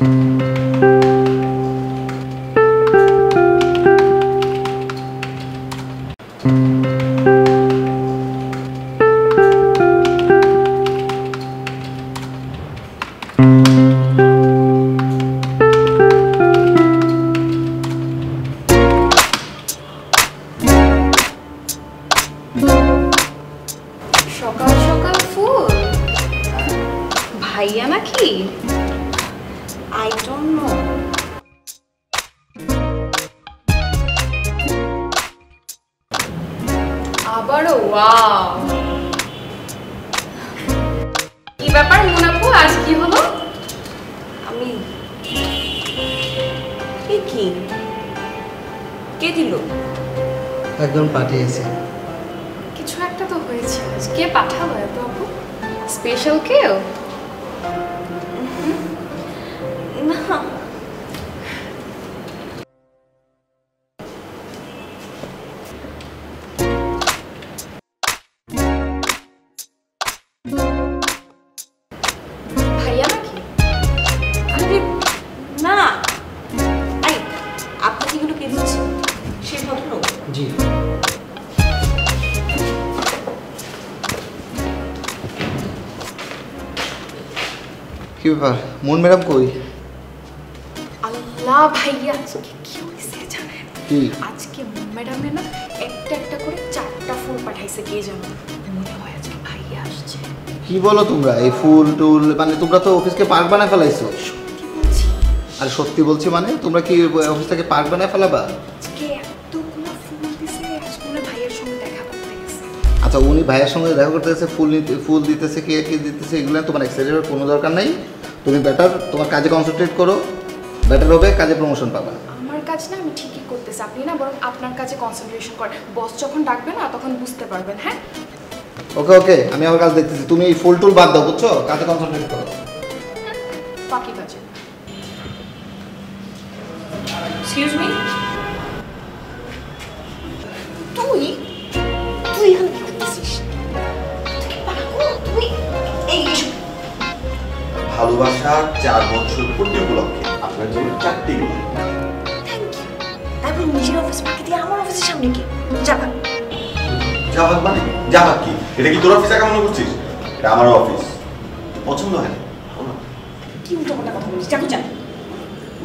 সকাল সকাল ফুল ভাইয়া নাকি? I don't know. আবারও ওয়াও, কি ব্যাপার মুনাপু, আজ কি হলো? আমি কি কে দিল? একজন পাঠিয়েছে। কিছু একটা তো হয়েছে, কে পাঠালো এত আপু? স্পেশাল কেউ? না ভাইয়া নাকি? আরে না, আই আপনাকে এগুলো কে দিচ্ছে? সে ভদ্রলোক? জি। কি ব্যাপার, মন ম্যাডাম কই? আল্লাহ ভাইয়া, আজকে কি হয়েছে জানেন? কি? আজকে ম্যাডামে না একটা একটা করে 4টা ফুল পাঠাইছে, কে জানো? মনে হয় আজকে ভাইয়া আসছে। কি বলো তোমরা? এই ফুল টুল মানে তোমরা তো অফিসকে পার্ক বানায় ফেলাইছো। সত্যি বলছি। আর সত্যি বলছি মানে তোমরা কি অফিসটাকে পার্ক বানায় ফেলাবা? আজকে এতগুলো ফুল দিছে, আজকে মনে হয় ভাইয়ের সঙ্গে দেখা করতে গেছে। আচ্ছা, উনি ভাইয়ের সঙ্গে দেখা করতে গেছে, ফুল দিতেছে, কে কে দিতেছে, এগুলো তোমার এক্সাইটেড হওয়ার কোনো দরকার নেই। তুমি বেটার তোমার কাজে কনসেন্ট্রেট করো, বেটার হবে, কাজে প্রমোশন পাবা। আমার কাজ না আমি ঠিকই করতেছি, আপনি না বরং আপনার কাজে কনসেন্ট্রেশন করেন। বস যখন ডাকবে না তখন বুঝতে পারবেন। হ্যাঁ ওকে ওকে, আমি আমার কাজ দেখতেছি, তুমি এই ফুল টুল বাদ দাও, বুঝছো? কাজে কনসেন্ট্রেট করো। বাকি কাজে। এক্সকিউজ মি, তুই তুই এখানে কি করতেছিস? তুই পাগল? তুই এই ভালোবাসার 4 বছর পূর্তি উপলক্ষে আপনার জন্য 4টি গুণ। Thank you. তারপর নিজের অফিস ফাঁকি দিয়ে আমার অফিসের সামনে কি যাবা? যাবাক মানে যাবাক কি? এটা কি তোর অফিস একা মনে করছিস? এটা আমার অফিস। পছন্দ হয় না? কি উল্টোপাল্টা কথা বলিস? যাবো জান।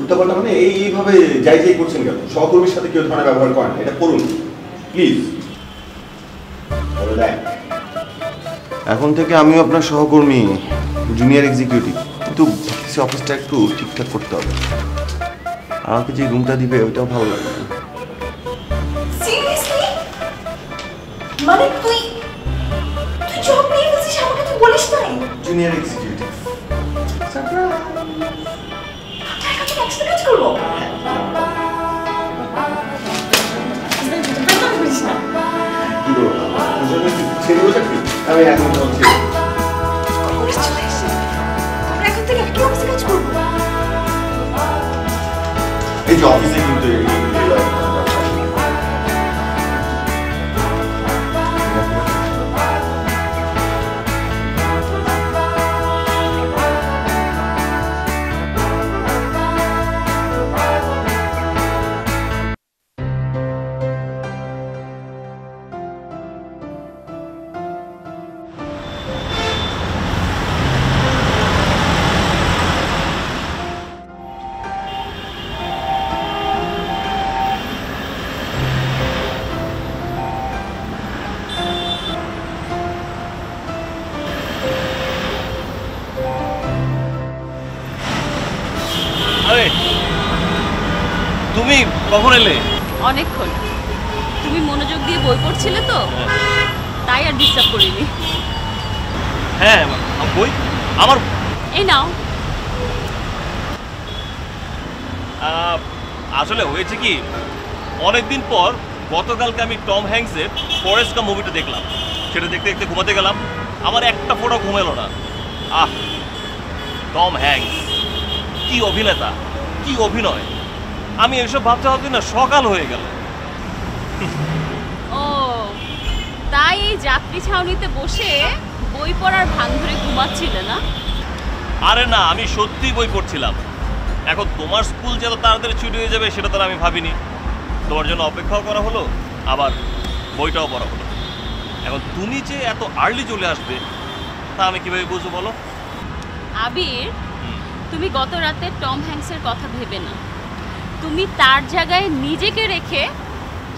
উল্টাপাল্টা মানে এইভাবে যাই যাই করছেন কেন? সহকর্মীর সাথে কেউ ধরনের ব্যবহার করেন, এটা করুন প্লিজ। এখন থেকে আমিও আপনার সহকর্মী, জুনিয়র এক্সিকিউটিভ, কিন্তু অফিসটা একটু ঠিকঠাক করতে হবে। আমাকে যে রুমটা দিবে ওইটাও ভালো লাগবে। সিরিয়াসলি? মানে তুই তুই জব নিয়ে গেছিস, আমাকে তুই বলিস নাই? জুনিয়র এক্সিকিউটিভ এক্সপেক্ট করবো। কি করবো? ছেড়ে বসে আমি এখন হচ্ছে আমরা এখন থেকে একই অফিসে কাজ করবো। এই যে অফিসে কিন্তু তুমি কখন এলে? অনেকক্ষণ। তুমি মনোযোগ দিয়ে বই পড়ছিলে তো, তাই আর ডিস্টার্ব করিনি। হ্যাঁ বই আমার এই নাও। আসলে হয়েছে কি, অনেকদিন পর গতকালকে আমি টম হ্যাঙ্কসের ফরেস্ট গাম্প মুভিটা দেখলাম। সেটা দেখতে দেখতে ঘুমাতে গেলাম, আমার একটা ফোঁটা ঘুম এলো না। টম হ্যাঙ্কস কি অভিনেতা, কি অভিনয়! আমি এসব ভাবতে ভাবতে না সকাল হয়ে গেল। ও তাই এই যাত্রী ছাউনিতে বসে বই পড়ার ভান ধরে ঘুমাচ্ছিলে না? আরে না, আমি সত্যি বই পড়ছিলাম। এখন তোমার স্কুল যে এত তাড়াতাড়ি ছুটি হয়ে যাবে সেটা তো আমি ভাবিনি। তোমার জন্য অপেক্ষাও করা হলো, আবার বইটাও পড়া হলো। এখন তুমি যে এত আর্লি চলে আসবে তা আমি কিভাবে বুঝবো বলো? আবির, তুমি গত রাতে টম হ্যাঙ্কসের কথা ভেবে না, তুমি তার জায়গায় নিজেকে রেখে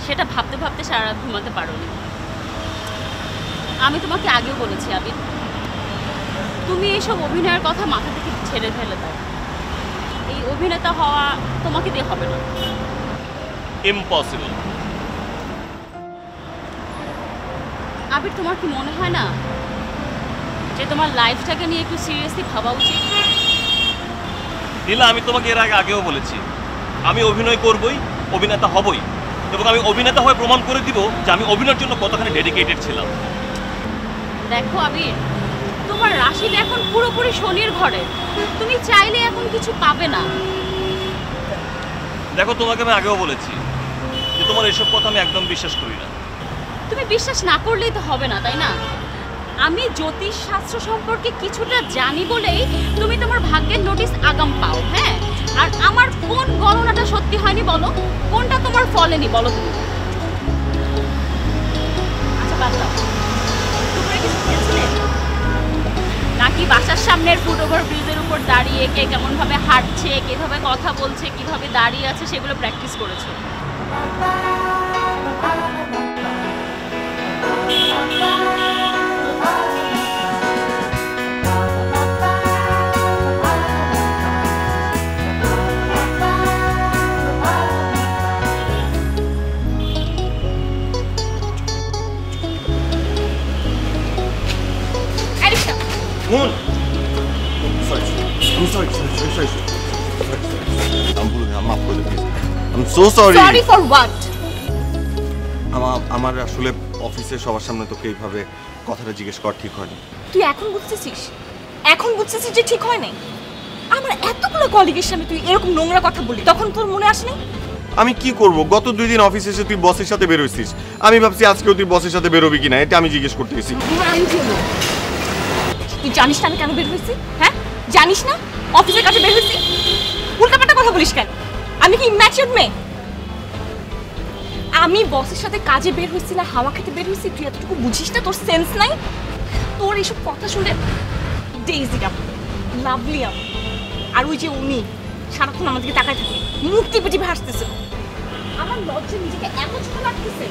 সেটা ভাবতে ভাবতে সারা রাত ঘুমাতে পারোনি। আমি তোমাকে আগেও বলেছি আবির, তুমি এইসব অভিনয়ের কথা মাথা থেকে ছেড়ে ফেলে দাও। এই অভিনেতা হওয়া তোমাকে দিয়ে হবে না। ইম্পসিবল। আবির, তোমার কি মনে হয় না যে তোমার লাইফটাকে নিয়ে একটু সিরিয়াসলি ভাবা উচিত? নীলা, আমি তোমাকে এর আগেও বলেছি আমি অভিনয় করবই, অভিনেতা হবই, এবং আমি অভিনেতা হয়ে প্রমাণ করে দিব যে আমি অভিনয়ের জন্য কতখানি ডেডিকেটেড ছিলাম। দেখো আবির, তোমার রাশিদ এখন পুরোপুরি শনির ঘরে, তুমি চাইলে এখন কিছু পাবে না। দেখো, তোমাকে আমি আগেও বলেছি যে তোমার এসব কথা আমি একদম বিশ্বাস করি না। তুমি বিশ্বাস না করলেই তো হবে না, তাই না? আমি জ্যোতিষ শাস্ত্র সম্পর্কে কিছুটা জানি বলেই তুমি তোমার ভাগ্যের নোটিশ আগাম পাও। হ্যাঁ, আর আমার কোন গণনাটা সত্যি হয়নি বলো, কোনটা তোমার ফলেনি বলো তুমি? আচ্ছা বাদ দাও, তোমরা কিছু খেলছিলে নাকি বাসার সামনের ফুট ওভার ব্রিজের উপর দাঁড়িয়ে কে কেমন ভাবে হাঁটছে, কিভাবে কথা বলছে, কিভাবে দাঁড়িয়ে আছে সেগুলো প্র্যাকটিস করেছো? কোন সরি ফর হোয়াট? আমার আসলে অফিসে সবার সামনে তোকে এইভাবে কথাটা জিজ্ঞেস করা ঠিক হয়নি। তুই এখন বুঝতেছিস? এখন বুঝতেছিস যে ঠিক হয় নাই? আমার এতগুলো কলিগের সামনে তুই এরকম নোংরা কথা বলি, তখন তোর মনে আসেনি? আমি কি করব? গত 2 দিন অফিসে এসে তুই বসের সাথে বের হইছিস, আমি ভাবছি আজকেও তুই বসের সাথে বেরোবি কিনা, এটা আমি জিজ্ঞেস করতে গেছি। তুই জানিস না আমি কেন বের হয়েছি? হ্যাঁ, জানিস না অফিসের কাছে বের হয়েছি? উল্টাপাল্টা কথা বলিস কেন? আমি কি ইম্যাচিউরড মেয়ে? আমি বসের সাথে কাজে বের হয়েছি না হাওয়া খেতে বের হয়েছি, তুই এতটুকু বুঝিস না? তোর সেন্স নাই? তোর এইসব কথা শুনে ডেইজি আপ, লাভলি আপ, আর ওই যে উনি সারাক্ষণ আমাদেরকে তাকায় থাকে, মুখ টিপে টিপে হাসতেছে। আমার লজ্জা নিজেকে এত ছোট লাগতেছে,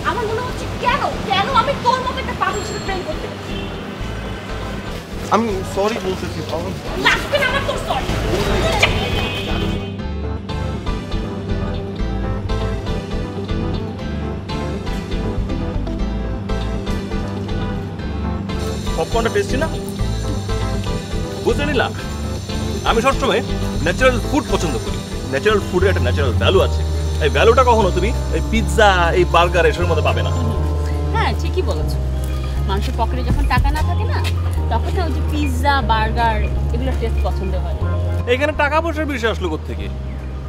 আমার মনে হচ্ছে কেন কেন আমি তোর মতো একটা পাগল সাথে প্রেম করতে পারছি? আমি সরি বলতেছি। লাগবে না আমার তোর সরি। পপকর্নটা টেস্টি না? বুঝতে নিলা, আমি সবসময় ন্যাচারাল ফুড পছন্দ করি। ন্যাচারাল ফুডের একটা ন্যাচারাল ভ্যালু আছে, এই ভ্যালুটা কখনো তুমি এই পিৎজা, এই বার্গার এসবের মধ্যে পাবে না। হ্যাঁ, ঠিকই বলেছো। মানুষের পকেটে যখন টাকা না থাকে না, তখন ওই যে পিৎজা, বার্গার এগুলোর টেস্ট পছন্দ হয় না। এখানে টাকা পয়সার বিষয় আসলো কোত্থেকে?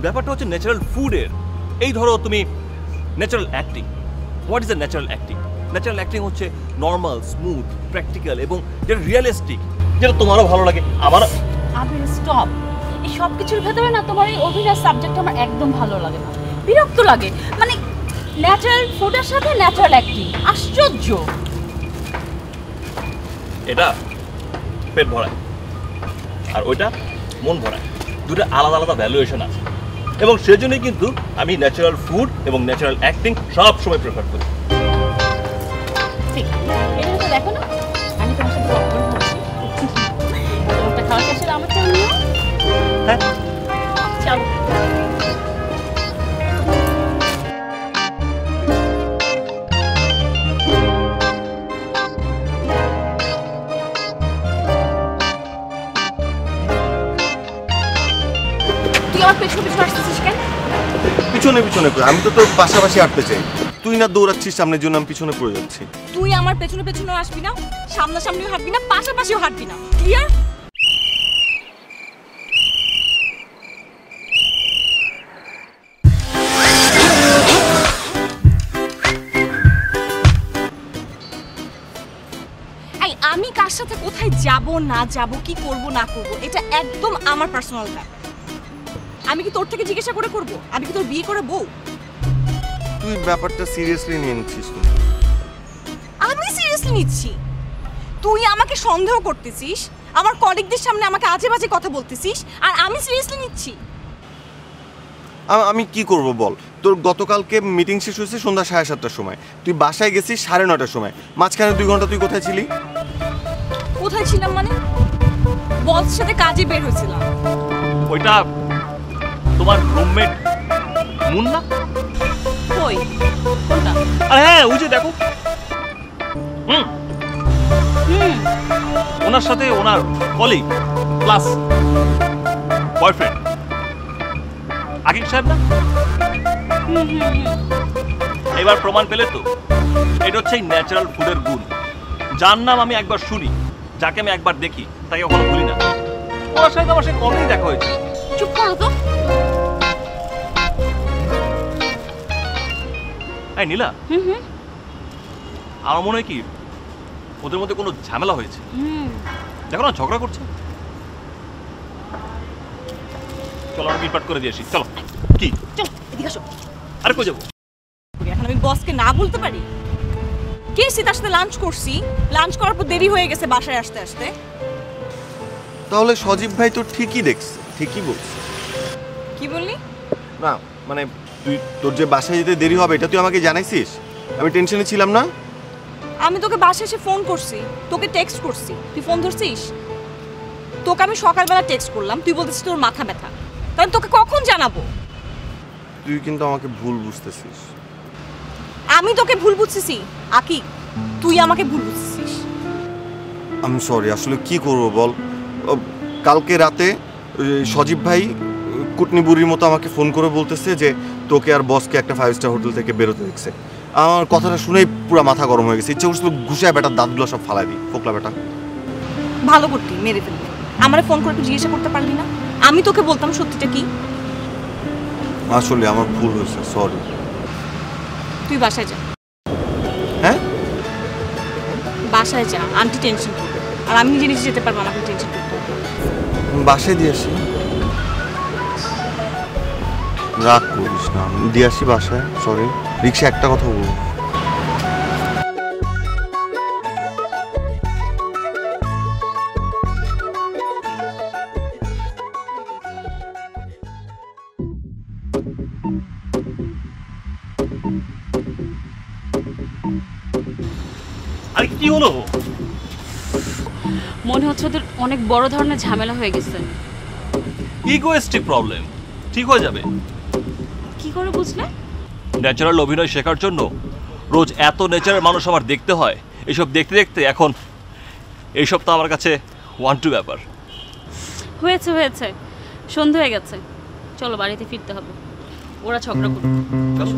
ব্যাপারটা হচ্ছে ন্যাচারাল ফুডের। এই ধরো তুমি natural acting. What is a natural acting? Natural acting হচ্ছে নর্মাল, স্মুথ, প্র্যাকটিক্যাল এবং যেটা রিয়েলিস্টিক, যেটা তোমারও ভালো লাগে আমার। আবির স্টপ, এই সব কিছুর ভেতরে না তোমার এই অভিনয় সাবজেক্ট আমার একদম ভালো লাগে না, বিরক্ত লাগে। মানে ন্যাচারাল ফুডের সাথে ন্যাচারাল অ্যাক্টিং, আশ্চর্য। এটা পেট ভরায় আর ওইটা মন ভরায়, দুটো আলাদা আলাদা ভ্যালুয়েশন আছে, এবং সেজন্যই কিন্তু আমি ন্যাচারাল ফুড এবং ন্যাচারাল অ্যাক্টিং সব সময় প্রেফার করি। ঠিক, এটা তো দেখো না, আমি তোমার সাথে পপকর্ন খাচ্ছি। তোমারটা খাওয়া শেষ হলে আমারটাও নিও। হ্যাঁ, চলো। তুই আমার পেছনে পেছনে আসতেছিস কেন? পিছনে পিছনে করে আমি তো তোর পাশাপাশি হাঁটতে চাই, তুই না দৌড়াচ্ছিস সামনের জন্য আমি পিছনে পড়ে যাচ্ছি। তুই আমার পেছনে পেছনেও আসবি না, সামনাসামনিও হাঁটবি না, পাশাপাশিও হাঁটবি না, ক্লিয়ার? এই আমি কার সাথে কোথায় যাব না যাব, কি করব না করব, এটা একদম আমার পার্সোনাল ব্যাপার। আমি কি তোর থেকে জিজ্ঞাসা করে করব? আমি কি তোর বিয়ে করে বউ? তুই ব্যাপারটা সিরিয়াসলি নিয়ে নিচ্ছিস না? আমি সিরিয়াসলি নিচ্ছি। তুই আমাকে সন্দেহ করতেছিস, আমার কলিগদের সামনে আমাকে আজে বাজে কথা বলতেছিস, আর আমি সিরিয়াসলি নিচ্ছি। আমি কি করব বল? তোর গতকালকে মিটিং শেষ হয়েছে সন্ধ্যা 7:30টার সময়, তুই বাসায় গেছিস 9:30টার সময়, মাঝখানে 2 ঘন্টা তুই কোথায় ছিলি? কোথায় ছিলাম মানে? বসের সাথে কাজে বের হয়েছিলাম। ওইটা তোমার রুমমেট মুন্না? কই কোনটা? আরে হ্যাঁ, ওই যে দেখো। ওনার সাথে ওনার কলিগ প্লাস বয়ফ্রেন্ড আকিব সাহেব না? এবার প্রমাণ পেলে তো, এটা হচ্ছে ন্যাচারাল ফুডের গুণ। যার নাম আমি একবার শুনি, যাকে আমি একবার দেখি, তাকে কখনো ভুলি না। ওনার সাথে আমার সে কমই দেখা হয়েছে। চুপ করো তো। এই নীলা, আমার মনে হয় কি ওদের মধ্যে কোনো ঝামেলা হয়েছে। দেখো না ঝগড়া করছে। চলো আমি মিটপাট করে দিয়ে আসি। চলো। কি? চল এদিকে আসো। আরে কই যাবো? এখন আমি বসকে না বলতে পারি? কে তার সাথে লাঞ্চ করছি, লাঞ্চ করার পর দেরি হয়ে গেছে বাসায় আসতে আসতে। তাহলে সজীব ভাই তো ঠিকই দেখছে, ঠিকই বলছে। কি বললি? না মানে তুই তোর যে বাসায় যেতে দেরি হবে এটা তুই আমাকে জানাইছিস? আমি টেনশনে ছিলাম না। আমি তোকে বাসায় এসে ফোন করছি, তোকে টেক্সট করছি, তুই ফোন ধরছিস? তোকে আমি সকালবেলা টেক্সট করলাম, তুই বলতেছিস তোর মাথা ব্যথা। তাহলে তোকে কখন জানাবো? তুই কিন্তু আমাকে ভুল বুঝতেছিস। আমি তোকে ভুল বুঝতেছি আকি? তুই আমাকে ভুল বুঝতেছিস। আমি সরি, আসলে কি করব বল। কালকে রাতে সজীব ভাই কুটনি বুড়ির মতো আমাকে ফোন করে বলতেছে যে তোকে আর বসকে একটা 5 স্টার হোটেল থেকে বেরোতে দেখছে। আমার কথাটা শুনেই পুরো মাথা গরম হয়ে গেছে, ইচ্ছা করছিল ঘুষায় বেটার দাঁতগুলো সব ফালাই দিই। ফোকলা বেটা। ভালো করতি, মেরে ফেলবি। আমারে ফোন করে একটু জিজ্ঞাসা করতে পারলি না? আমি তোকে বলতাম সত্যিটা কি। আসলে আমার ভুল হয়েছে, সরি। তুই বাসায় যা। হ্যাঁ বাসায় যা, আন্টি টেনশন করবে। আর আমি নিজে নিজে যেতে পারবো, আমাকে টেনশন করতে হবে। বাসায় দিয়ে আসি। রাগ করিস না, আমি দিয়ে আসি বাসায়। সরি, রিক্সা একটা কথা বলবো। আরে কি হলো? মনে হচ্ছে ওদের অনেক বড় ধরনের ঝামেলা হয়ে গেছে। Egoistic problem. ঠিক হয়ে যাবে। কি করে বুঝলে? ন্যাচারাল অভিনয় শেখার জন্য রোজ এত ন্যাচারাল মানুষ আমার দেখতে হয়। এসব দেখতে দেখতে এখন এইসব তো আমার কাছে 1-2 ব্যাপার। হয়েছে হয়েছে, সন্ধ্যা হয়ে গেছে, চলো বাড়িতে ফিরতে হবে। ওরা ঝগড়া করবে। চলো।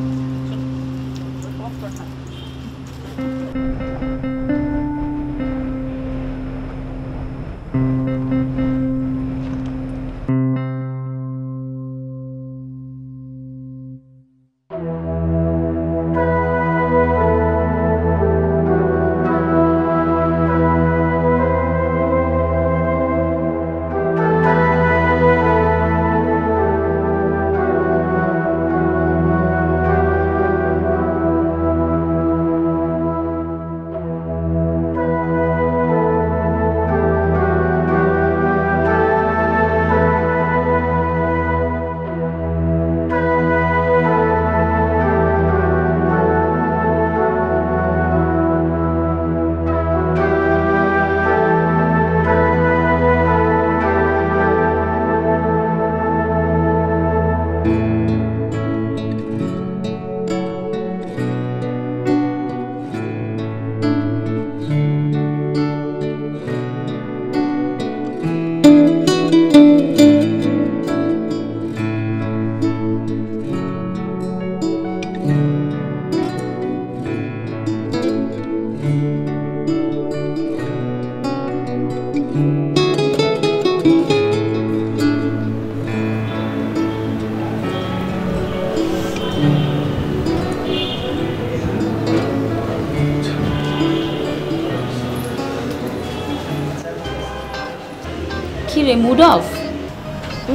কি রে, মুড অফ?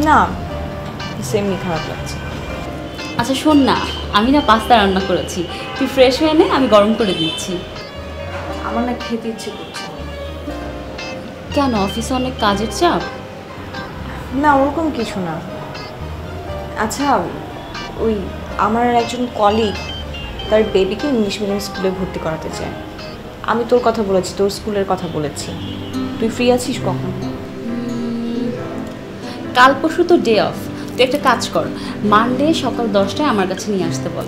না, সেমনি খারাপ লাগছে। আচ্ছা শোন না, আমি না পাস্তা রান্না করেছি, তুই ফ্রেশ হয়ে নে, আমি গরম করে দিচ্ছি। আমার না খেতে ইচ্ছে করছে। কেন, অফিসে অনেক কাজের চাপ? না ওরকম কিছু না। আচ্ছা ওই আমার একজন কলিগ তার বেবিকে ইংলিশ মিডিয়াম স্কুলে ভর্তি করাতে চায়। আমি তোর কথা বলেছি, তোর স্কুলের কথা বলেছি। তুই ফ্রি আছিস কখন? কাল পরশু তো ডে অফ, তুই একটা কাজ কর, মানডে সকাল 10টায় আমার কাছে নিয়ে আসতে বল।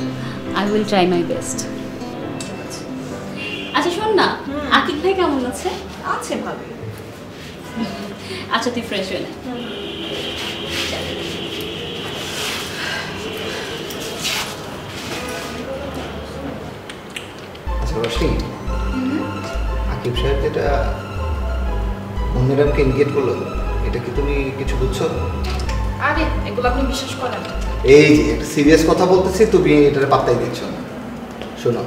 I will try my best. আচ্ছা শোন না, আকিব ভাই কেমন আছে? আছে ভালো। আচ্ছা তুই ফ্রেশ হয়ে নে। আচ্ছা রশি, আকিব সাহেব যেটা ম্যাডামকে ইনগেট করলো, এটা কি তুমি কিছু বুঝছো? আরে এগুলো আপনি বিশ্বাস করেন? এই যে একটা সিরিয়াস কথা বলতেছি, তুমি এটার পাত্তাই দিচ্ছ না। শোনো,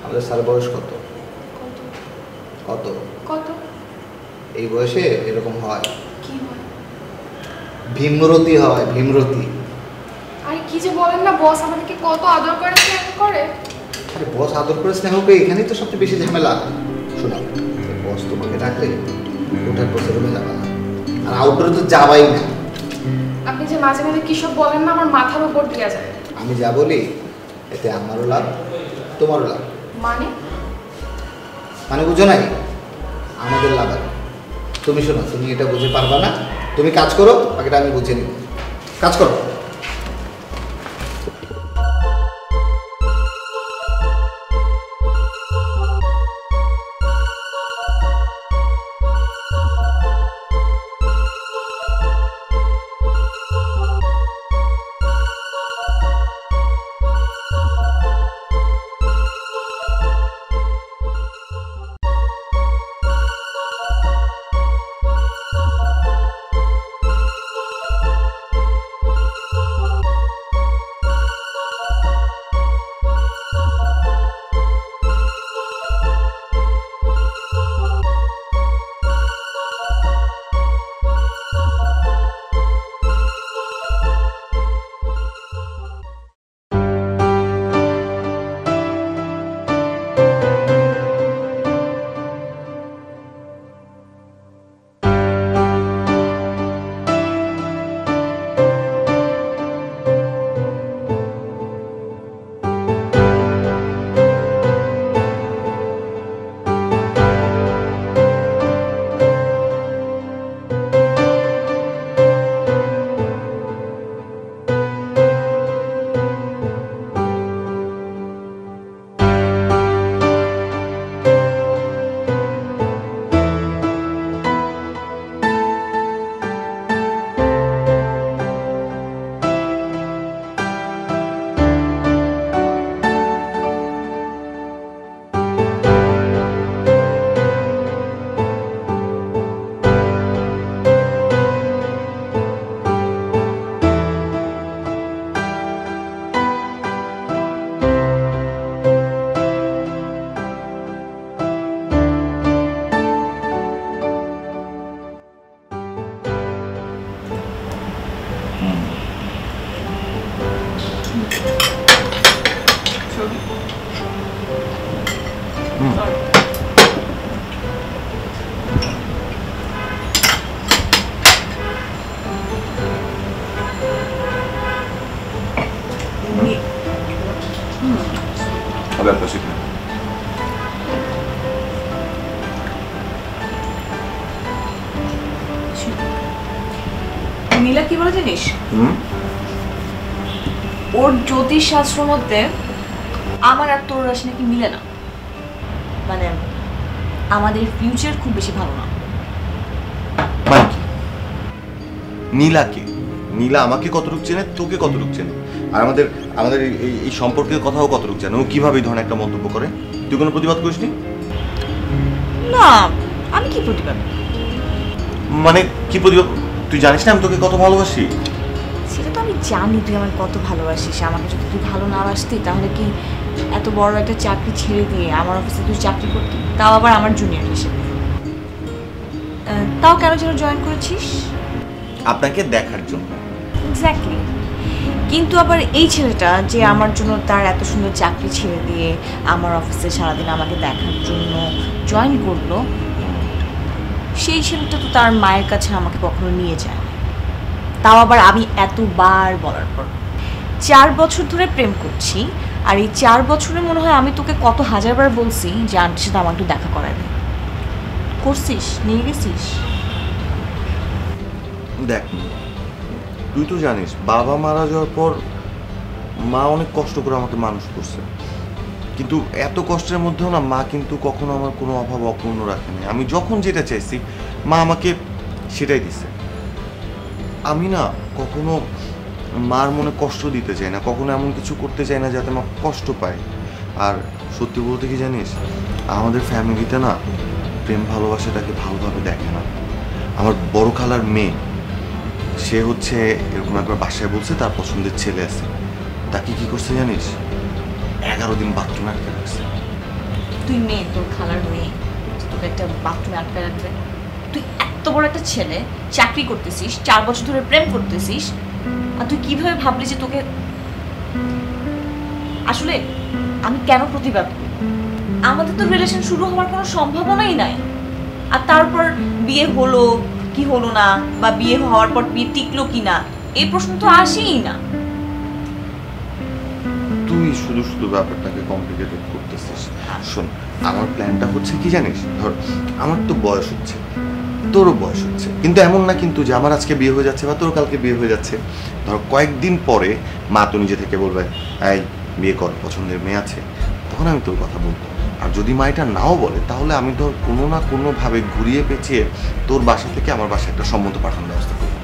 আমাদের স্যার বয়স কত? কত কত? এই বয়সে এরকম হয়? কি হয়? ভীমরতি হয়, ভীমরতি। আরে কি যে বলেন না, বস আমাদেরকে কত আদর করে, স্নেহ করে। আরে বস আদর করে স্নেহ করে, এখানেই তো সবচেয়ে বেশি ঝামেলা। শোনো, বস তোমাকে ডাকলে ওঠার পর রুমে যাবে না, আর আউটডোরে তো যাবাই না। আপনি যে মাঝে মাঝে কি সব বলেন না, আমার মাথার উপর দিয়ে যায়। আমি যা বলি এতে আমারও লাভ, তোমারও লাভ। মানে? মানে বুঝো নাই, আমাদের লাভ আছে। তুমি শোনো, তুমি এটা বুঝে পারবা না, তুমি কাজ করো, বাকিটা আমি বুঝে নিব। কাজ করো। ব্যাপারটা শিখলে নীলা কি বলে জানিস, ওর জ্যোতিষ শাস্ত্র মধ্যে আমার আর তোর রাশি নাকি মিলে না, মানে আমাদের ফিউচার খুব বেশি ভালো না। মানে কি? নীলাকে, নীলা আমাকে কতটুকু চেনে, তোকে কতটুকু চেনে, আর আমাদের আমাদের এই সম্পর্কের কথাও কতটুকু জানে, ও কিভাবে এই ধরনের একটা মন্তব্য করে? তুই কোনো প্রতিবাদ করিসনি? না, আমি কি প্রতিবাদ? মানে কি প্রতিবাদ? তুই জানিস না আমি তোকে কত ভালোবাসি? সেটা তো আমি জানি তুই আমার কত ভালোবাসিস। আমাকে যদি তুই ভালো না বাসতি তাহলে কি এত বড় একটা চাকরি ছেড়ে দিয়ে আমার অফিসে তুই চাকরি করতি, তাও আবার আমার জুনিয়র হিসেবে। তাও কেন যেন জয়েন করেছিস? আপনাকে দেখার জন্য। এক্স্যাক্টলি। কিন্তু আবার এই ছেলেটা যে আমার জন্য তার এত সুন্দর চাকরি ছেড়ে দিয়ে আমার অফিসে সারাদিন আমাকে দেখার জন্য জয়েন করলো, সেই ছেলেটা তো তার মায়ের কাছে আমাকে কখনো নিয়ে যায় না। তাও আবার আমি এতবার বলার পর। 4 বছর ধরে প্রেম করছি, আর এই 4 বছরে মনে হয় আমি তোকে কত হাজারবার বলছি যে আন্টির সাথে আমার একটু দেখা করায় দে। করছিস? নিয়ে গেছিস? দেখ, তুই তো জানিস বাবা মারা যাওয়ার পর মা অনেক কষ্ট করে আমাকে মানুষ করছে, কিন্তু এত কষ্টের মধ্যেও না মা কিন্তু কখনো আমার কোনো অভাব অপূর্ণ রাখেনি। আমি যখন যেটা চাইছি মা আমাকে সেটাই দিছে। আমি না কখনো মার মনে কষ্ট দিতে চাই না, কখনো এমন কিছু করতে চাই না যাতে মা কষ্ট পায়। আর সত্যি বলতে কি জানিস, আমাদের ফ্যামিলিতে না প্রেম ভালোবাসাটাকে ভালোভাবে দেখে না। আমার বড় খালার মেয়ে, সে হচ্ছে এরকম একবার বাসায় বলছে তার পছন্দের ছেলে আছে, তাকে কি করছে জানিস, 11 দিন বাথরুমে আটকে রাখছে। তুই মেয়ে, তোর খালার মেয়ে, তোকে একটা বাথরুমে আটকে রাখবে? তুই এত বড় একটা ছেলে, চাকরি করতেছিস, 4 বছর ধরে প্রেম করতেছিস, আর তুই কিভাবে ভাবলি যে তোকে... আসলে আমি কেন প্রতিবাদ করি? আমাদের তো রিলেশন শুরু হওয়ার কোনো সম্ভাবনাই নাই, আর তারপর বিয়ে হলো কি হলো না, বা বিয়ে হওয়ার পর বিয়ে টিকলো কি না, এই প্রশ্ন তো আসেই না। তুই শুধু শুধু ব্যাপারটাকে কমপ্লিকেটেড করতেছিস। শোন, আমার প্ল্যানটা হচ্ছে কি জানিস, ধর আমার তো বয়স হচ্ছে, তোরও বয়স হচ্ছে, কিন্তু এমন না কিন্তু যে আমার আজকে বিয়ে হয়ে যাচ্ছে বা তোর কালকে বিয়ে হয়ে যাচ্ছে। ধর কয়েকদিন পরে মা তো নিজে থেকে বলবে এই বিয়ে কর, পছন্দের মেয়ে আছে, তখন আমি তোর কথা বলবো। আর যদি মা এটা নাও বলে তাহলে আমি ধর কোনো না কোনোভাবে ঘুরিয়ে পেঁচিয়ে তোর বাসা থেকে আমার বাসায় একটা সম্মত পাঠানোর ব্যবস্থা করবো।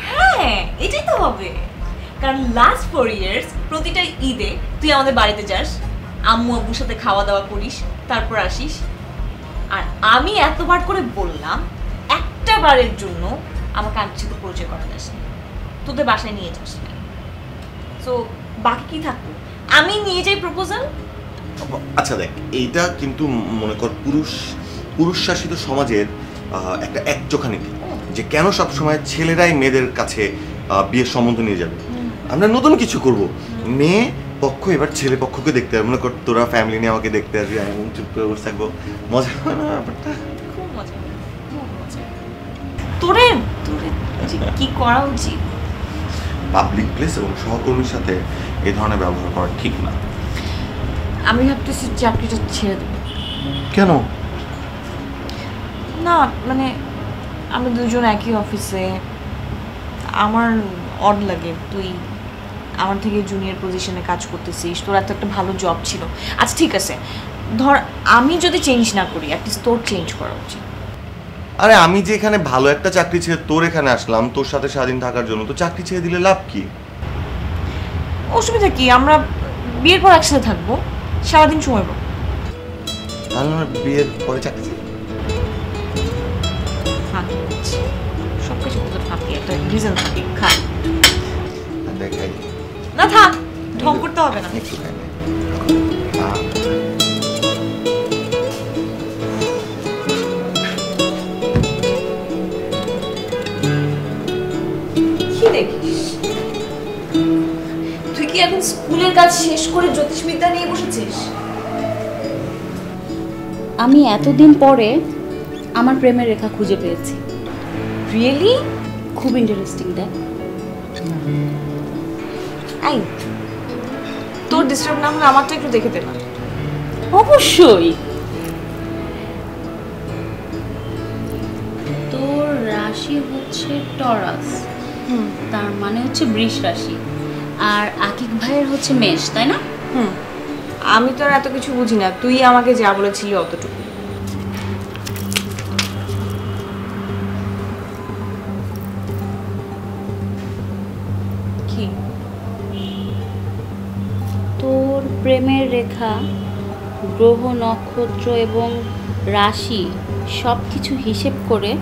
হ্যাঁ, এটাই তো হবে। কারণ লাস্ট 4 ইয়ার্স প্রতিটা ঈদে তুই আমাদের বাড়িতে যাস, আম্মু আব্বুর সাথে খাওয়া দাওয়া করিস, তারপর আসিস। আর আমি এতবার করে বললাম, একটা বারের জন্য আমাকে আন্টির সাথে পরিচয় করা যাস না, তোদের বাসায় নিয়ে যাস না। তো বাকি কি থাকলো? আমি নিয়ে যাই প্রপোজাল। আচ্ছা দেখ, এইটা কিন্তু মনে কর পুরুষ শাসিত সমাজের একটা একচোখা নীতি, যে কেন সবসময় ছেলেরাই মেয়েদের কাছে বিয়ের সম্বন্ধ নিয়ে যাবে। আমরা নতুন কিছু করব, মেয়ে পক্ষ এবার ছেলে পক্ষকে দেখতে হবে। মনে কর তোরা ফ্যামিলি নিয়ে আমাকে দেখতে আসবি, আমি চুপ করে বসে থাকবো, মজা হবে না ব্যাপারটা? খুব মজা, খুব মজা। তোরে তোরে যে কি করা উচিত? পাবলিক প্লেস এবং সহকর্মীর সাথে এই ধরনের ব্যবহার করা ঠিক না। আমি ভাবতেছি চাকরিটা ছেড়ে দেবো। কেন? না মানে আমরা দুজন একই অফিসে, আমার অড লাগে তুই আমার থেকে জুনিয়র পজিশনে কাজ করতেছিস, তোর এত একটা ভালো জব ছিল। আচ্ছা ঠিক আছে, ধর আমি যদি চেঞ্জ না করি, অ্যাটলিস্ট তোর চেঞ্জ করা উচিত। আরে আমি যে এখানে ভালো একটা চাকরি ছেড়ে তোর এখানে আসলাম তোর সাথে স্বাধীন থাকার জন্য, তো চাকরি ছেড়ে দিলে লাভ কি? অসুবিধা কি? আমরা বিয়ের পর একসাথে থাকবো, সারাদিন সময় পাবো। তাহলে আমার বিয়ের পরে চাকরি ছেড়ে ফাঁকি হচ্ছে, সব কিছু তোদের ফাঁকি, একটা রিজন থাকে। খা দেখাই না, থাক, ঢং করতে হবে না। একটু খাই না। কি দেখিস? তুই কি এখন স্কুলের কাজ শেষ করে জ্যোতিষবিদ্যা নিয়ে বসেছিস? আমি এতদিন পরে আমার প্রেমের রেখা খুঁজে পেয়েছি। রিয়েলি? খুব ইন্টারেস্টিং দেখ। আই তোর ডিস্টার্ব না হলে আমারটা একটু দেখে দে না। অবশ্যই। তোর রাশি হচ্ছে টরাস, তার মানে হচ্ছে বৃষ রাশি, আর আকিক ভাইয়ের হচ্ছে মেষ, তাই না? আমি তো আর এত কিছু বুঝি না, তুই আমাকে যা বলেছিলি অতটুকু। কি? তোর প্রেমের রেখা, গ্রহ নক্ষত্র এবং রাশি সব কিছু হিসেব করে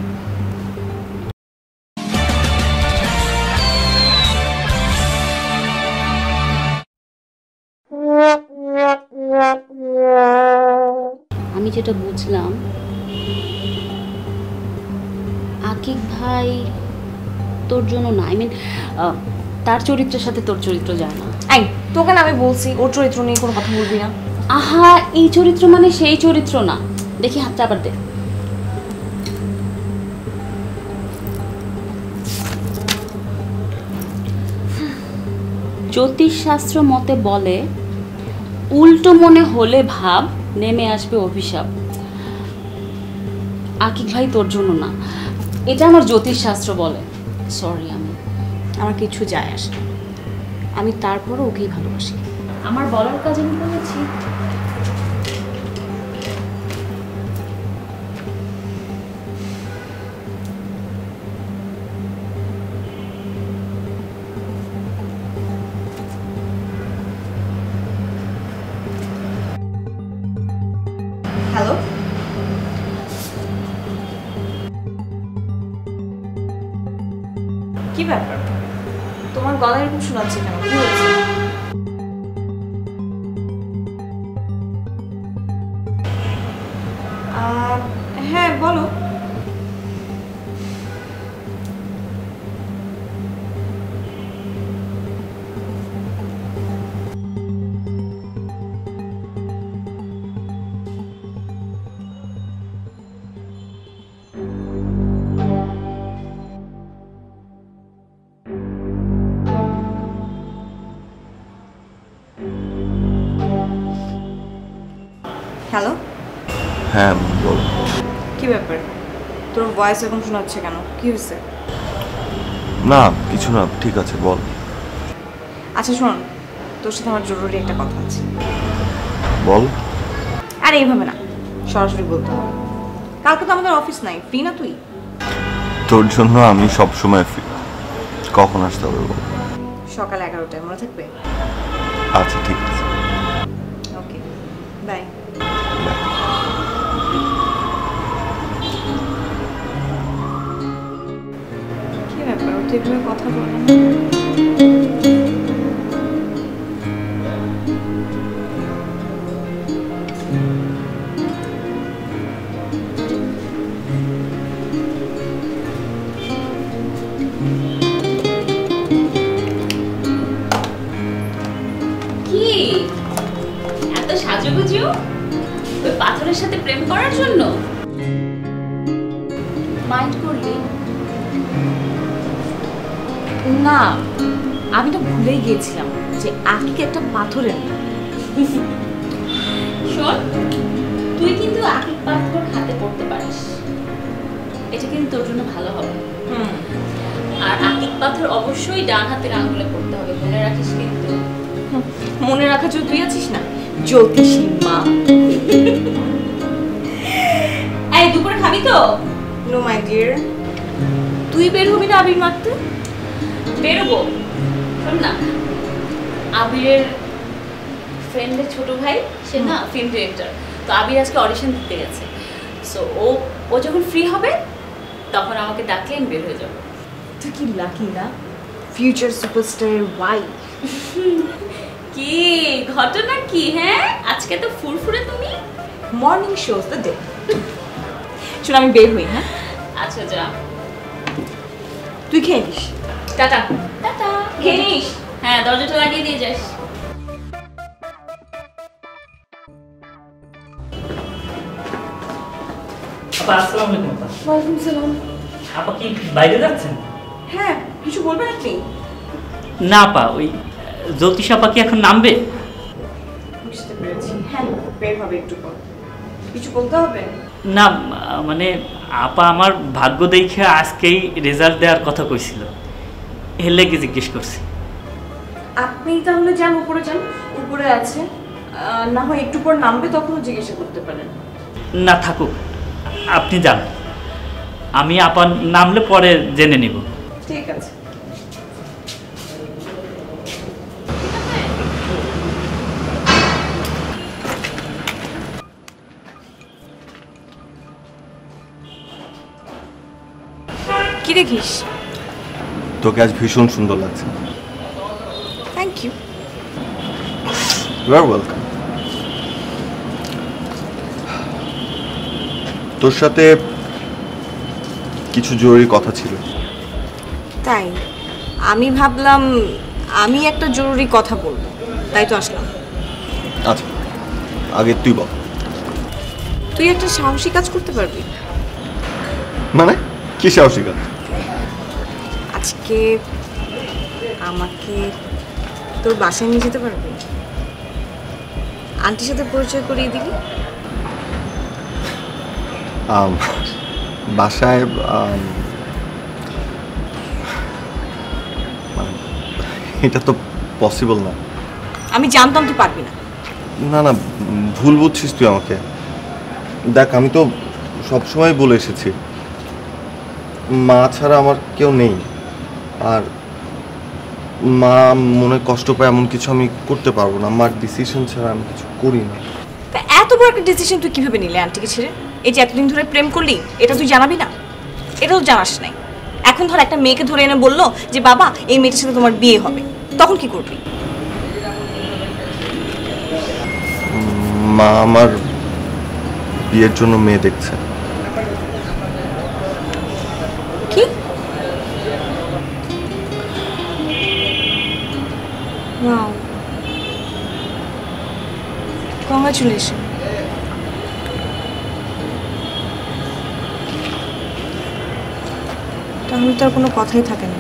আমি যেটা বুঝলাম, আকিক ভাই তোর জন্য না, আই মিন তার চরিত্রের সাথে তোর চরিত্র যায় না। এই তোকে না আমি বলছি ওর চরিত্র নিয়ে কোনো কথা বলবি না। আহা, এই চরিত্র মানে সেই চরিত্র না। দেখি হাতটা আবার দে। জ্যোতিষশাস্ত্র মতে বলে উল্টো মনে হলে ভাব নেমে আসবে অভিশাপ। আকিব ভাই তোর জন্য না, এটা আমার জ্যোতিষশাস্ত্র বলে। সরি, আমার কিছু যায় আসে না। আমি তারপরও ওকেই ভালোবাসি। আমার বলার কাজ আমি করেছি। হ্যালো, কি ব্যাপার? তোমার গলা এরকম শোনাচ্ছে কেন? কি হয়েছে? হ্যাঁ বলো। হ্যালো, হ্যাঁ বল। কি ব্যাপার? তোর ভয়েস এরকম শোনাচ্ছে কেন? কি হয়েছে? না কিছু না, ঠিক আছে বল। আচ্ছা শোন, তোর সাথে আমার জরুরি একটা কথা আছে। বল। আরে এইভাবে না, সরাসরি বলতে হবে। কালকে তো আমাদের অফিস নাই, ফ্রি না তুই? তোর জন্য আমি সব সময় ফ্রি। কখন আসতে হবে বল? সকাল 11টায়, মনে থাকবে? আচ্ছা ঠিক আছে। ওকে, বাই। কি ব্যাপার, ও তো এভাবে কথা বলে না। কি এত সাজুগুজু ওই পাথরের সাথে প্রেম করার জন্য? মাইন্ড করলি? না, আমি তো ভুলেই গিয়েছিলাম যে আকিকে একটা পাথরের নাম। শোন, তুই কিন্তু আকিক পাথর হাতে পড়তে পারিস, এটা কিন্তু তোর জন্য ভালো হবে। আর আকিক পাথর অবশ্যই ডান হাতের আঙ্গুলে পড়তে হবে, মনে রাখিস কিন্তু। মনে রাখার জন্য তুই আছিস না, জ্যোতিষী মা। এই দুপুরে খাবি তো? নো মাই ডিয়ার, তুই বের হবি না আবির মারতে? বেরোবো। শোন না, আবিরের ফ্রেন্ডের ছোট ভাই, সে না ফিল্ম ডিরেক্টর, তো আবির আজকে অডিশন দিতে গেছে। সো ও যখন ফ্রি হবে তখন আমাকে ডাকলে আমি বের হয়ে যাবো। তুই কি লাকি না, ফিউচার সুপারস্টারের ওয়াইফ। কি ঘটনা কি? হ্যাঁ, আজকে তো ফুরফুরে তুমি। Morning shows the day. শোন, আমি বের হই। হ্যাঁ আচ্ছা যা, তুই খেয়ে নিস। টাটা। টাটা। খেয়ে নিস। হ্যাঁ, দরজাটা লাগিয়ে দিয়ে যাস। আপা আসসালামু আলাইকুম। আপা ওয়ালাইকুম সালাম। আপা কি বাইরে যাচ্ছেন? হ্যাঁ, কিছু বলবেন আপনি? না আপা, ওই জ্যোতিষ আপা কি এখন নামবে? বুঝতে পেরেছি। হ্যাঁ, বের হবে একটু পর। কিছু বলতে হবে? না মানে আপা আমার ভাগ্য দেখে আজকেই রেজাল্ট দেওয়ার কথা কইছিল, এর লেগে জিজ্ঞেস করছি। আপনি তাহলে যান, উপরে যান, উপরে আছে। না হয় একটু পর নামবে, তখনও জিজ্ঞাসা করতে পারেন। না থাকুক, আপনি যান, আমি আপা নামলে পরে জেনে নিব। ঠিক আছে। কি দেখিস? তোকে আজ ভীষণ সুন্দর লাগছে। Thank you. You are welcome. তোর সাথে কিছু জরুরি কথা ছিল। তাই আমি ভাবলাম আমি একটা জরুরি কথা বলবো, তাই তো আসলাম। আচ্ছা আগে তুই বল। তুই একটা সাহসী কাজ করতে পারবি? মানে কি সাহসী কাজ? আজকে আমাকে তোর বাসায় নিয়ে যেতে পারবি? আন্টির সাথে পরিচয় করিয়ে দিবি? বাসায় এটা তো পসিবল না। আমি জানতাম তুই পারবি না। না না, ভুল বুঝছিস তুই আমাকে। দেখ আমি তো সবসময় বলে এসেছি মা ছাড়া আমার কেউ নেই, আর মা মনে কষ্ট পায় এমন কিছু আমি করতে পারবো না। মার ডিসিশন ছাড়া আমি কিছু করি না। তা এত বড় একটা ডিসিশন তুই কিভাবে নিলে আন্টিকে ছেড়ে? এই যে এতদিন ধরে প্রেম করলি, এটা তুই জানাবি না? এটা তো জানাস নাই। এখন ধর একটা মেয়েকে ধরে এনে বললো যে বাবা এই মেয়েটার সাথে তোমার বিয়ে হবে, তখন কি করবি? মা আমার বিয়ের জন্য মেয়ে দেখছে। কি? Wow, congratulation. তাহলে তো আর কোনো কথাই থাকে না।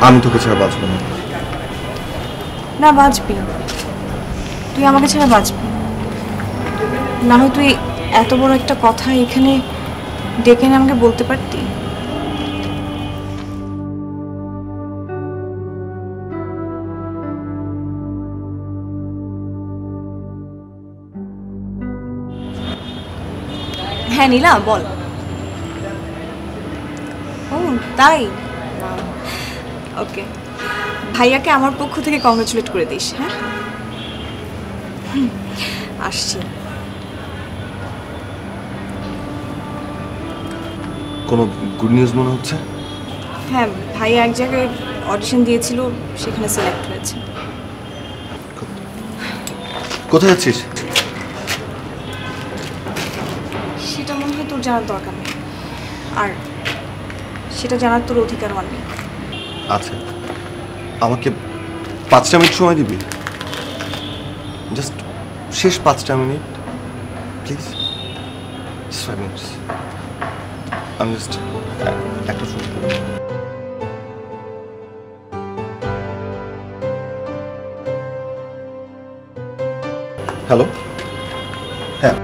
আমি তোকে ছাড়া বাঁচবো না। না বাঁচবি, তুই আমাকে ছাড়া বাঁচবি না। হয় তুই এত বড় একটা কথা এখানে ডেকে এনে আমাকে বলতে পারতি। হ্যাঁ নীলা বল। ও তাই, ওকে। ভাইয়াকে আমার পক্ষ থেকে কংগ্রাচুলেট করে দিস। হ্যাঁ আসছি। কোনো গুড নিউজ মনে হচ্ছে? হ্যাঁ, ভাইয়া এক জায়গায় অডিশন দিয়েছিল, সেখানে সিলেক্ট হয়েছে। কোথায় যাচ্ছিস? সেটা মনে হয় তোর জানার দরকার নেই, আর সেটা জানার তোর অধিকারও নেই। আচ্ছা, আমাকে 5টা মিনিট সময় দিবি? জাস্ট শেষ 5টা মিনিট প্লিজ। 5 মিনিটস। আমি জাস্ট একটা ফোন। হ্যালো, হ্যাঁ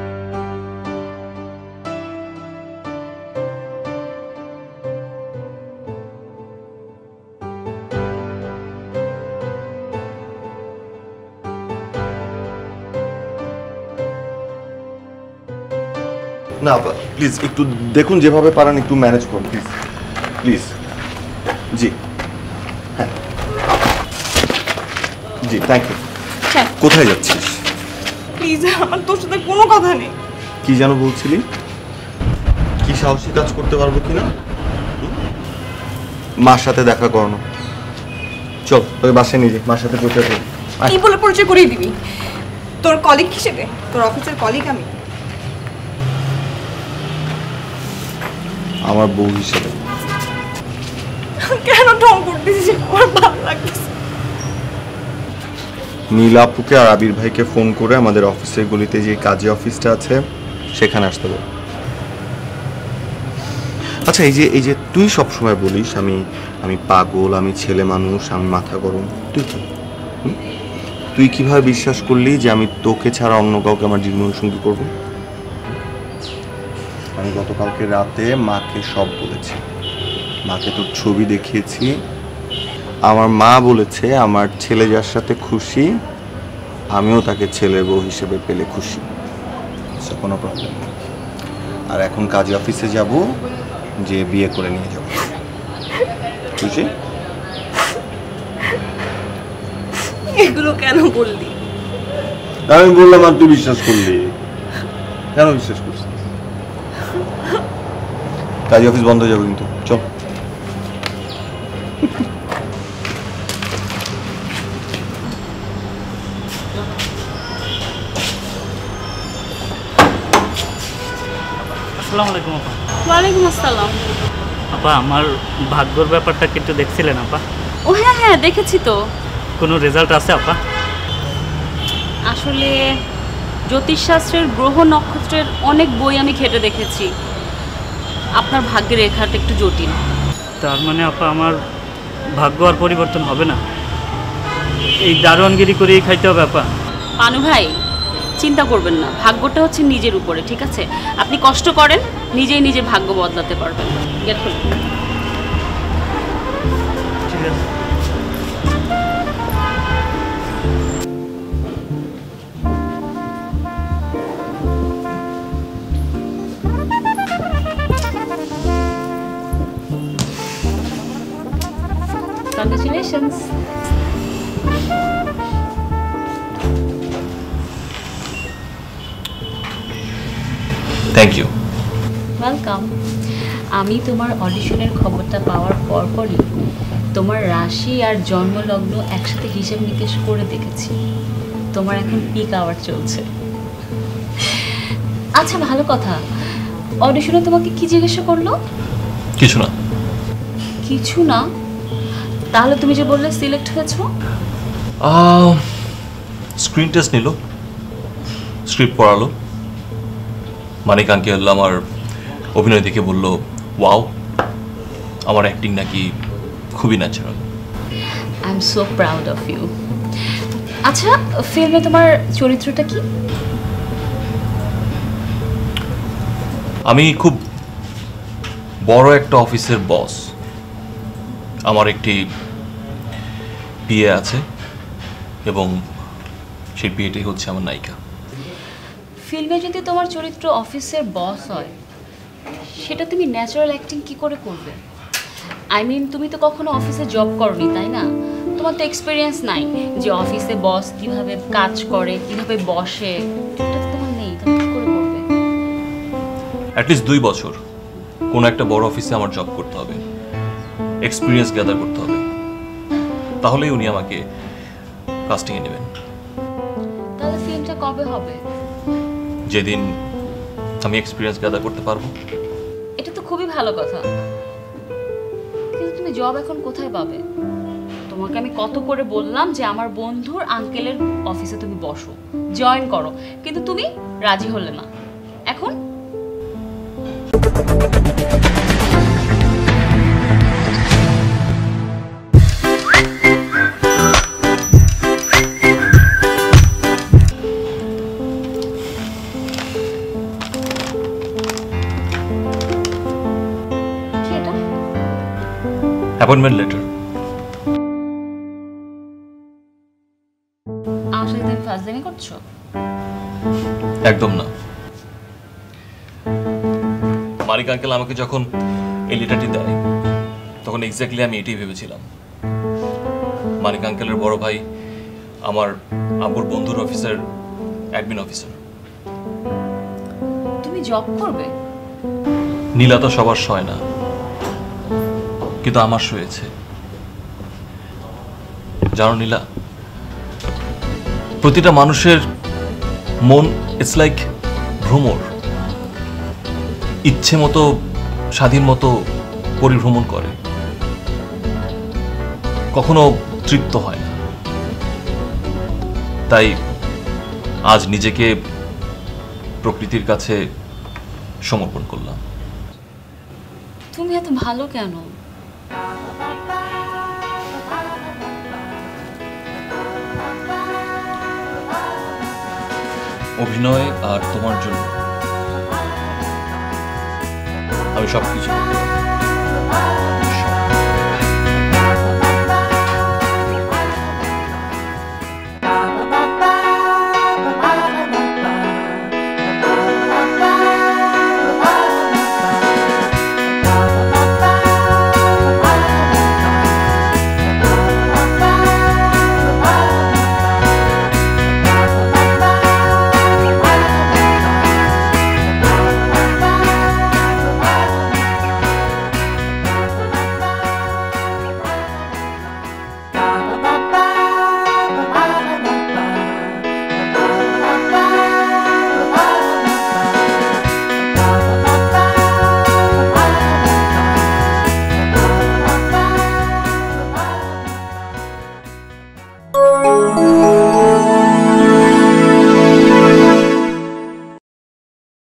না প্লিজ একটু দেখুন, যেভাবে পারেন একটু ম্যানেজ করুন প্লিজ প্লিজ। জি হ্যাঁ জি, থ্যাংক ইউ। কোথায় যাচ্ছিস? প্লিজ, আমার তোর সাথে কোনো কথা নেই। কি যেন বলছিলি? কি সাহসী কাজ করতে পারবো কিনা? মার সাথে দেখা করানো। চল তোকে বাসায় নিয়ে যাই, মার সাথে পরিচয় করবি। কি বলে পরিচয় করিয়ে দিবি? তোর কলিগ হিসেবে? তোর অফিসের কলিগ আমি? আমার বউ হিসেবে। কেন ঢং করতেছিস? আমার ভালো লাগতেছে। নীলা আপুকে আর আবির ভাইকে ফোন করে আমাদের অফিসের গলিতে যে কাজে অফিসটা আছে সেখানে আসতে বল। আচ্ছা, এই যে তুই সবসময় বলিস আমি পাগল, আমি ছেলে মানুষ, আমি মাথা গরম, তুই কি? তুই কিভাবে বিশ্বাস করলি যে আমি তোকে ছাড়া অন্য কাউকে আমার জীবন সঙ্গী করবো? আমি গতকালকে রাতে মাকে সব বলেছি, মাকে তোর ছবি দেখিয়েছি। আমার মা বলেছে আমার ছেলে যার সাথে খুশি আমিও তাকে ছেলের বউ হিসেবে পেলে খুশি, কোনো প্রবলেম নেই। আর এখন কাজে অফিসে যাব, যে বিয়ে করে নিয়ে যাব। খুশি? এগুলো কেন বললি? আমি বললাম আর তুই বিশ্বাস করলি? কেন বিশ্বাস করছিস? কাজে অফিস বন্ধ হয়ে যাবে কিন্তু, চল। আসসালামু আলাইকুম আপা। ওয়ালাইকুম আসসালাম। আপা আমার ভাগ্যর ব্যাপারটা কিন্তু দেখছিলেন আপা? ও হ্যাঁ হ্যাঁ দেখেছি তো। কোনো রেজাল্ট আছে আপা? আসলে জ্যোতিষশাস্ত্রের গ্রহ নক্ষত্রের অনেক বই আমি ঘেটে দেখেছি, আপনার ভাগ্যের রেখাটা একটু জটিল। তার মানে আপা আমার ভাগ্য আর পরিবর্তন হবে না, এই দারোয়ানগিরি করেই খাইতে হবে আপা? পানু ভাই চিন্তা করবেন না, ভাগ্যটা হচ্ছে নিজের উপরে, ঠিক আছে? আপনি কষ্ট করেন, নিজেই নিজের ভাগ্য বদলাতে পারবেন। গেট খুলুন। ঠিক আছে। Congratulations. Thank you. ওয়েলকাম। আমি তোমার অডিশনের খবরটা পাওয়ার পরপরই তোমার রাশি আর জন্মলগ্ন একসাথে হিসেব নিকেশ করে দেখেছি, তোমার এখন পিক আওয়ার চলছে। আচ্ছা ভালো কথা, অডিশনে তোমাকে কি জিজ্ঞাসা করলো? কিছু না। কিছু না? তাহলে তুমি যে বললে সিলেক্ট হয়েছো? স্ক্রিন টেস্ট নিল, স্ক্রিপ্ট পড়ালো, মানিক আঙ্কেল আমার অভিনয় দেখে বলল ওয়াও, আমার অ্যাক্টিং নাকি খুবই natural. I am so proud of you. আচ্ছা ফিল্মে তোমার চরিত্রটা কি? আমি খুব বড় একটা অফিসের বস, আমার একটি বিয়ে আছে এবং সেই বিয়েটাই হচ্ছে আমার নায়িকা। ফিল্মে যদি তোমার চরিত্র অফিসের বস হয়, সেটা তুমি ন্যাচারাল অ্যাক্টিং কি করে করবে? আই মিন তুমি তো কখনো অফিসে জব করনি, তাই না? তোমার তো এক্সপিরিয়েন্স নাই যে অফিসে বস কিভাবে কাজ করে, কিভাবে বসে, এটা তো তোমার নেই, তুমি কি করে করবে? অ্যাটলিস্ট 2 বছর কোনো একটা বড় অফিসে আমার জব করতে হবে, এক্সপিরিয়েন্স গ্যাদার করতে হবে, তাহলেই উনি আমাকে কাস্টিংয়ে নেবেন। তাহলে ফিল্মটা কবে হবে? যেদিন আমি এক্সপিরিয়েন্স গ্যাদার করতে পারবো। এটা তো খুবই ভালো কথা, কিন্তু তুমি জব এখন কোথায় পাবে? তোমাকে আমি কত করে বললাম যে আমার বন্ধুর আঙ্কেলের অফিসে তুমি বসো, জয়েন করো, কিন্তু তুমি রাজি হলে না। এখন কি এটা? Appointment letter. আমার সাথে তুমি ফাজলামি করছো? একদম না। মানিক আঙ্কেল আমাকে যখন এই লেটারটি দেয় তখন এক্স্যাক্টলি আমি এটাই ভেবেছিলাম। মানিক আঙ্কেলের বড় ভাই আমার আব্বুর বন্ধুর অফিসের অ্যাডমিন অফিসার। তুমি জব করবে? নীলা তো সবার সয় না, কিন্তু আমার সয়েছে। জানো নীলা, প্রতিটা মানুষের মন ইটস লাইক ভ্রমর, ইচ্ছে মতো স্বাধীন মতো পরিভ্রমণ করে, কখনো তৃপ্ত হয় না। তাই আজ নিজেকে প্রকৃতির কাছে সমর্পণ করলাম। তুমি এত ভালো কেন? অভিনয় আর তোমার জন্য আমি সবকিছু করতে পারি।